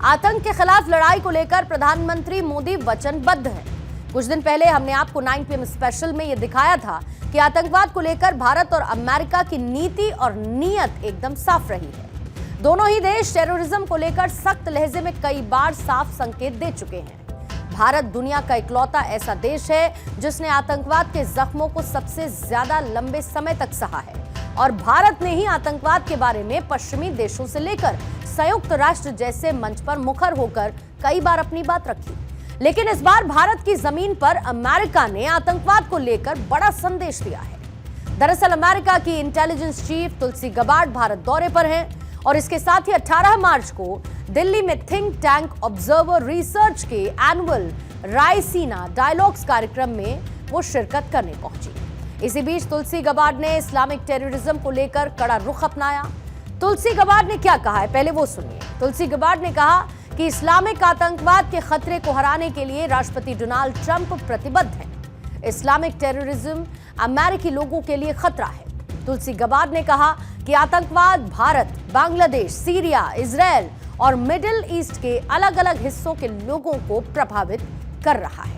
आतंक के खिलाफ लड़ाई को लेकर प्रधानमंत्री मोदी वचनबद्ध हैं। कुछ दिन पहले हमने आपको 9 PM स्पेशल में यह दिखाया था कि आतंकवाद को लेकर भारत और अमेरिका की नीति और नीयत एकदम साफ रही है। दोनों ही देश टेररिज्म को लेकर सख्त लहजे में कई बार साफ संकेत दे चुके हैं। भारत दुनिया का इकलौता ऐसा देश है जिसने आतंकवाद के जख्मों को सबसे ज्यादा लंबे समय तक सहा है और भारत ने ही आतंकवाद के बारे में पश्चिमी देशों से लेकर संयुक्त राष्ट्र जैसे मंच पर मुखर होकर कई बार अपनी बात रखी। लेकिन इस बार भारत की जमीन पर अमेरिका ने आतंकवाद को लेकर बड़ा संदेश दिया है। दरअसल अमेरिका की इंटेलिजेंस चीफ तुलसी गबार्ड भारत दौरे पर हैं और इसके साथ ही 18 मार्च को दिल्ली में थिंक टैंक ऑब्जर्वर रिसर्च के एनुअल रायसीना डायलॉग्स कार्यक्रम में वो शिरकत करने पहुंची। इसी बीच तुलसी गबार्ड ने इस्लामिक टेररिज्म को लेकर कड़ा रुख अपनाया। तुलसी गबार्ड ने क्या कहा है, पहले वो सुनिए। तुलसी गबार्ड ने कहा कि इस्लामिक आतंकवाद के खतरे को हराने के लिए राष्ट्रपति डोनाल्ड ट्रंप प्रतिबद्ध हैं। इस्लामिक टेररिज्म अमेरिकी लोगों के लिए खतरा है। तुलसी गबार्ड ने कहा कि आतंकवाद भारत, बांग्लादेश, सीरिया, इजराइल और मिडिल ईस्ट के अलग अलग हिस्सों के लोगों को प्रभावित कर रहा है।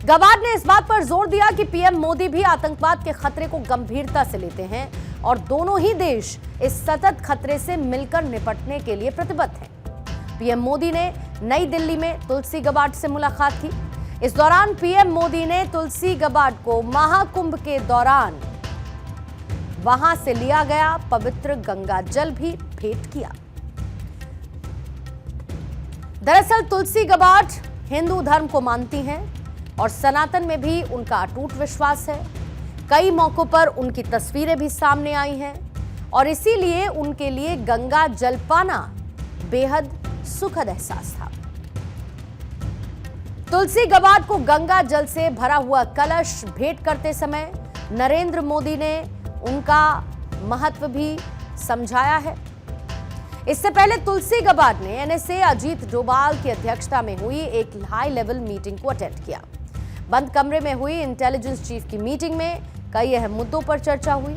गबार्ड ने इस बात पर जोर दिया कि पीएम मोदी भी आतंकवाद के खतरे को गंभीरता से लेते हैं और दोनों ही देश इस सतत खतरे से मिलकर निपटने के लिए प्रतिबद्ध हैं। पीएम मोदी ने नई दिल्ली में तुलसी गबार्ड से मुलाकात की। इस दौरान पीएम मोदी ने तुलसी गबार्ड को महाकुंभ के दौरान वहां से लिया गया पवित्र गंगा जल भी भेंट किया। दरअसल तुलसी गबार्ड हिंदू धर्म को मानती हैं और सनातन में भी उनका अटूट विश्वास है। कई मौकों पर उनकी तस्वीरें भी सामने आई हैं और इसीलिए उनके लिए गंगा जल पाना बेहद सुखद एहसास था। तुलसी गबार्ड को गंगा जल से भरा हुआ कलश भेंट करते समय नरेंद्र मोदी ने उनका महत्व भी समझाया है। इससे पहले तुलसी गबार्ड ने एनएसए अजीत डोभाल की अध्यक्षता में हुई एक हाई लेवल मीटिंग को अटेंड किया। बंद कमरे में हुई इंटेलिजेंस चीफ की मीटिंग में कई अहम मुद्दों पर चर्चा हुई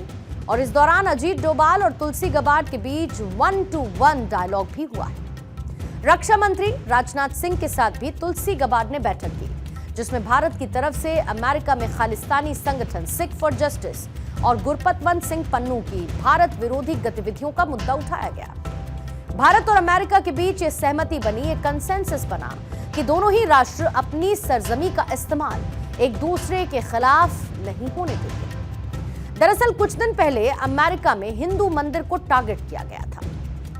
और इस दौरान अजीत डोभाल और तुलसी गबार्ड के बीच 1-to-1 डायलॉग भी हुआ है। रक्षा मंत्री राजनाथ सिंह के साथ भी तुलसी गबार्ड ने बैठक की, जिसमें भारत की तरफ से अमेरिका में खालिस्तानी संगठन सिख फॉर जस्टिस और गुरपतवंत सिंह पन्नू की भारत विरोधी गतिविधियों का मुद्दा उठाया गया। भारत और अमेरिका के बीच ये सहमति बनी, एक कंसेंसस बना कि दोनों ही राष्ट्र अपनी सरजमी का इस्तेमाल एक दूसरे के खिलाफ नहीं होने देंगे। दरअसल कुछ दिन पहले अमेरिका में हिंदू मंदिर को टारगेट किया गया था।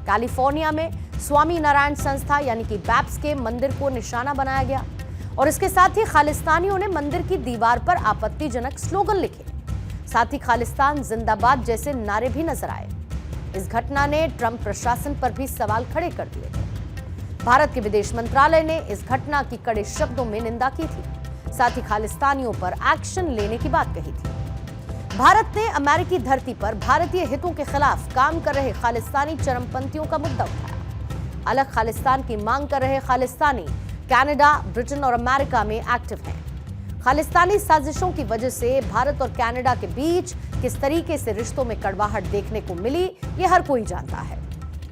कैलिफोर्निया में स्वामी नारायण संस्था यानी कि बैप्स के मंदिर को निशाना बनाया गया और इसके साथ ही खालिस्तानियों ने मंदिर की दीवार पर आपत्तिजनक स्लोगन लिखे। साथ ही खालिस्तान जिंदाबाद जैसे नारे भी नजर आए। इस घटना ने ट्रंप प्रशासन पर भी सवाल खड़े कर दिए थे। भारत के विदेश मंत्रालय ने इस घटना की कड़े शब्दों में निंदा की थी। साथ ही खालिस्तानियों पर एक्शन लेने की बात कही थी। भारत ने अमेरिकी धरती पर भारतीय हितों के खिलाफ काम कर रहे खालिस्तानी चरमपंथियों का मुद्दा उठाया। अलग खालिस्तान की मांग कर रहे खालिस्तानी कनाडा, ब्रिटेन और अमेरिका में एक्टिव हैं। खालिस्तानी साजिशों की वजह से भारत और कनाडा के बीच किस तरीके से रिश्तों में कड़वाहट देखने को मिली, ये हर कोई जानता है।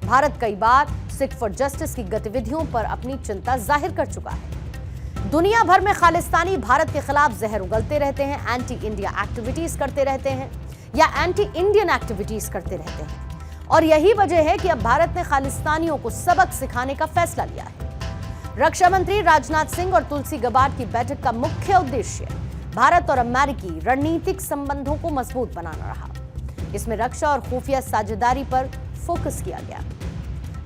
भारत कई बार सिख फॉर जस्टिस की गतिविधियों पर अपनी चिंता जाहिर कर चुका है। दुनिया भर में खालिस्तानी भारत के खिलाफ जहर उगलते रहते हैं, एंटी इंडिया एक्टिविटीज करते रहते हैं या एंटी इंडियन एक्टिविटीज करते रहते हैं और यही वजह है कि अब भारत ने खालिस्तानियों को सबक सिखाने का फैसला लिया है। रक्षा मंत्री राजनाथ सिंह और तुलसी गबार्ड की बैठक का मुख्य उद्देश्य भारत और अमेरिकी रणनीतिक संबंधों को मजबूत बनाना रहा। इसमें रक्षा और खुफिया साझेदारी पर फोकस किया गया।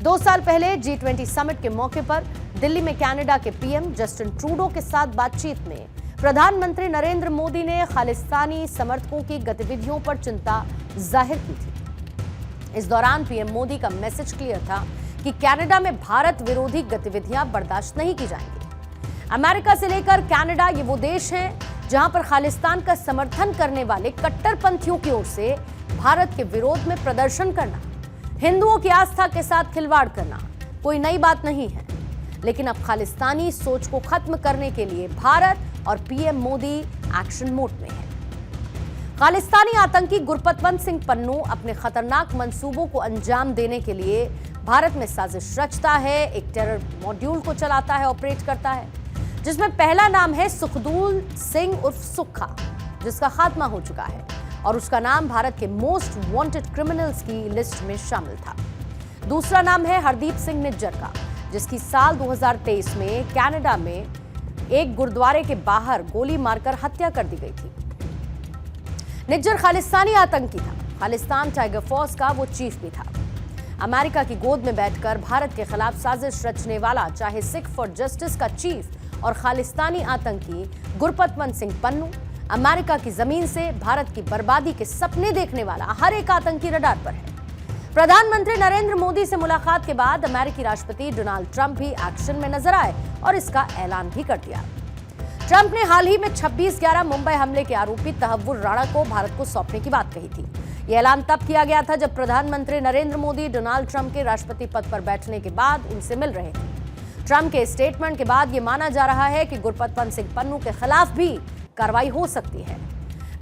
2 साल पहले G20 समिट के मौके पर दिल्ली में कनाडा के पीएम जस्टिन ट्रूडो के साथ बातचीत में प्रधानमंत्री नरेंद्र मोदी ने खालिस्तानी समर्थकों की गतिविधियों पर चिंता जाहिर की थी। इस दौरान पीएम मोदी का मैसेज क्लियर था कि कनाडा में भारत विरोधी गतिविधियां बर्दाश्त नहीं की जाएंगी। अमेरिका से लेकर कनाडा ये वो देश हैं जहां पर खालिस्तान का समर्थन करने वाले कट्टरपंथियों की ओर से भारत के विरोध में प्रदर्शन करना, हिंदुओं की आस्था के साथ खिलवाड़ करना कोई नई बात नहीं है। लेकिन अब खालिस्तानी सोच को खत्म करने के लिए भारत और पीएम मोदी एक्शन मोड में है। खालिस्तानी आतंकी गुरपतवंत सिंह पन्नू अपने खतरनाक मंसूबों को अंजाम देने के लिए भारत में साजिश रचता है, एक टेरर मॉड्यूल को चलाता है, ऑपरेट करता है, जिसमें पहला नाम है सुखदूल सिंह उर्फ सुक्खा, जिसका खात्मा हो चुका है और उसका नाम भारत के मोस्ट वांटेड क्रिमिनल्स की लिस्ट में शामिल था। दूसरा नाम है हरदीप सिंह निज्जर का, जिसकी साल 2023 में कनाडा में एक गुरुद्वारे के बाहर गोली मारकर हत्या कर दी गई थी। निज्जर खालिस्तानी आतंकी था, खालिस्तान टाइगर फोर्स का वो चीफ भी था। अमेरिका की गोद में बैठकर भारत के खिलाफ साजिश रचने वाला, चाहे सिख फॉर जस्टिस का चीफ और खालिस्तानी आतंकी गुरपतवंत सिंह पन्नू, अमेरिका की जमीन से भारत की बर्बादी के सपने देखने वाला हर एक आतंकी रडार पर है। प्रधानमंत्री नरेंद्र मोदी से मुलाकात के बाद अमेरिकी राष्ट्रपति डोनाल्ड ट्रंप भी एक्शन में नजर आए और इसका ऐलान भी कर दिया। ट्रंप ने हाल ही में 26/11 मुंबई हमले के आरोपी तहव्वुर राणा को भारत को सौंपने की बात कही थी। यह ऐलान तब किया गया था जब प्रधानमंत्री नरेंद्र मोदी डोनाल्ड ट्रंप के राष्ट्रपति पद पर बैठने के बाद उनसे मिल रहे थे। ट्रंप के स्टेटमेंट के बाद यह माना जा रहा है कि गुरपतवंत सिंह पन्नू के खिलाफ भी कार्रवाई हो सकती है।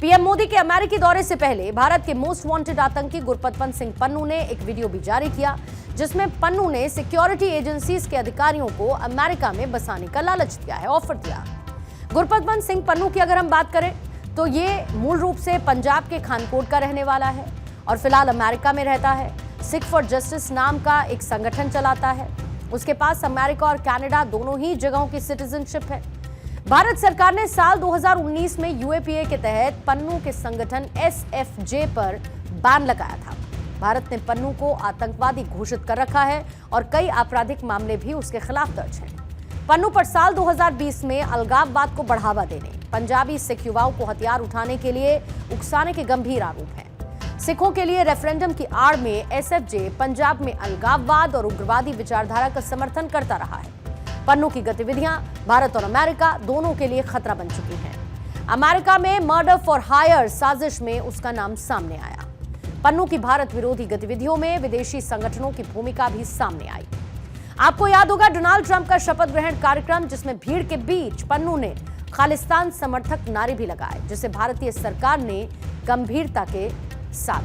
पीएम मोदी के अमेरिकी दौरे से पहले भारत के मोस्ट वांटेड आतंकी गुरपतवंत सिंह पन्नू ने एक वीडियो भी जारी किया, जिसमें पन्नू ने सिक्योरिटी एजेंसीज के अधिकारियों को अमेरिका में बसाने का लालच दिया है, ऑफर दिया। गुरपतवंत सिंह पन्नू की अगर हम बात करें तो ये मूल रूप से पंजाब के खानकोट का रहने वाला है और फिलहाल अमेरिका में रहता है। सिख फॉर जस्टिस नाम का एक संगठन चलाता है। उसके पास अमेरिका और कनाडा दोनों ही जगहों की सिटीजनशिप है। भारत सरकार ने साल 2019 में यूएपीए के तहत पन्नू के संगठन एसएफजे पर बैन लगाया था। भारत ने पन्नू को आतंकवादी घोषित कर रखा है और कई आपराधिक मामले भी उसके खिलाफ दर्ज हैं। पन्नू पर साल 2020 में अलगाववाद को बढ़ावा देने, पंजाबी सिख युवाओं को हथियार उठाने के लिए उकसाने के गंभीर आरोप हैं। सिखों के लिए रेफरेंडम की आड़ में एसएफजे पंजाब में अलगाववाद और उग्रवादी विचारधारा का समर्थन करता रहा है। पन्नू की गतिविधियां भारत और अमेरिका दोनों के लिए खतरा बन चुकी हैं। अमेरिका में मर्डर फॉर हायर साजिश में उसका नाम सामने आया। पन्नू की भारत विरोधी गतिविधियों में विदेशी संगठनों की भूमिका भी सामने आई। आपको याद होगा डोनाल्ड ट्रंप का शपथ ग्रहण कार्यक्रम, जिसमें भीड़ के बीच पन्नू ने खालिस्तान समर्थक नारे भी लगाए, जिसे भारतीय सरकार ने गंभीरता के साथ